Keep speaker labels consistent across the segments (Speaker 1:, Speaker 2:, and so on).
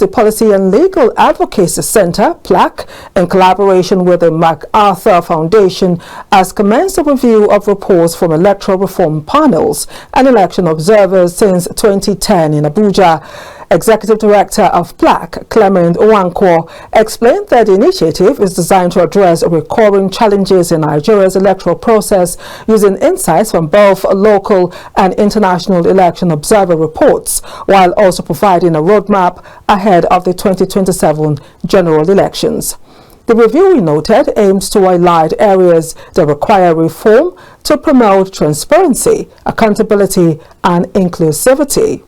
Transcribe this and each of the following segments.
Speaker 1: the Policy and Legal Advocacy Center, PLAC, in collaboration with the MacArthur Foundation, has commenced a review of reports from electoral reform panels and election observers since 2010 in Abuja. Executive Director of PLAC, Clement Nwankwo, explained that the initiative is designed to address recurring challenges in Nigeria's electoral process using insights from both local and international election observer reports, while also providing a roadmap ahead of the 2027 general elections. The review, we noted, aims to highlight areas that require reform to promote transparency, accountability, and inclusivity.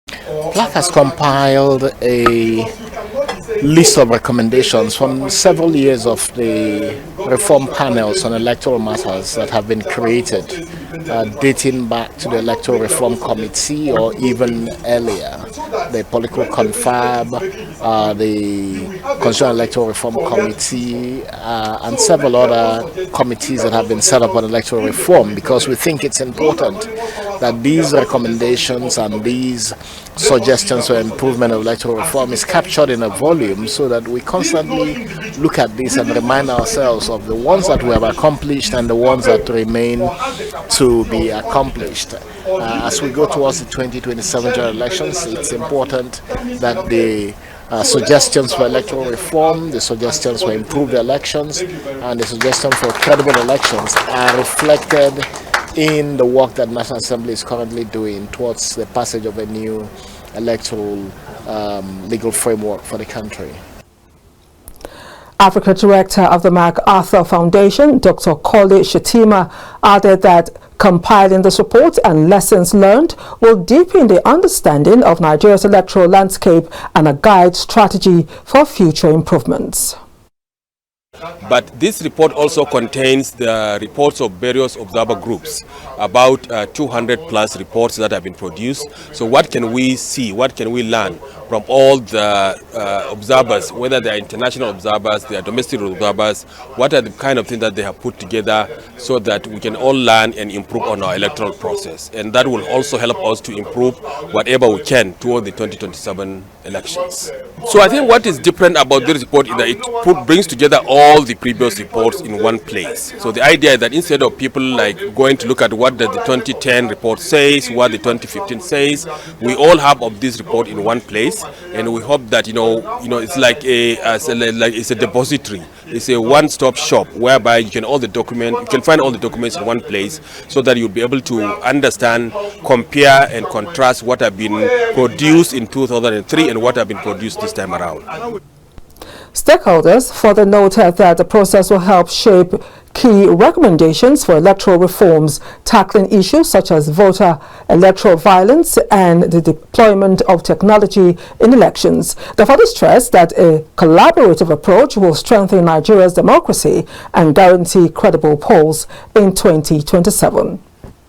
Speaker 2: PLAC has compiled a list of recommendations from several years of the reform panels on electoral matters that have been created, dating back to the Electoral Reform Committee or even earlier, the Political Confab, the Constitutional Electoral Reform Committee, and several other committees that have been set up on electoral reform, because we think it's important that these recommendations and these suggestions for improvement of electoral reform is captured in a volume, so that we constantly look at this and remind ourselves of the ones that we have accomplished and the ones that remain to be accomplished. As we go towards the 2027 general elections, it's important that the suggestions for electoral reform, the suggestions for improved elections, and the suggestions for credible elections are reflected in the work that National Assembly is currently doing towards the passage of a new electoral legal framework for the country.
Speaker 1: Africa Director of the MacArthur Foundation, Dr. Kole Shetima, added that compiling this report and lessons learned will deepen the understanding of Nigeria's electoral landscape and a guide strategy for future improvements.
Speaker 3: But this report also contains the reports of various observer groups, about 200 plus reports that have been produced. So what can we see, what can we learn from all the observers, whether they are international observers, they are domestic observers, what are the kind of things that they have put together so that we can all learn and improve on our electoral process. And that will also help us to improve whatever we can toward the 2027 elections. So I think what is different about this report is that it brings together all the previous reports in one place. So the idea is that instead of people like going to look at what the 2010 report says, what the 2015 says, we all have of this report in one place, and we hope that it's like it's a depository. It's a one-stop shop whereby you can find all the documents in one place, so that you'll be able to understand, compare, and contrast what have been produced in 2003 and what have been produced this time around.
Speaker 1: Stakeholders further noted that the process will help shape key recommendations for electoral reforms, tackling issues such as voter electoral violence and the deployment of technology in elections. They further stressed that a collaborative approach will strengthen Nigeria's democracy and guarantee credible polls in 2027.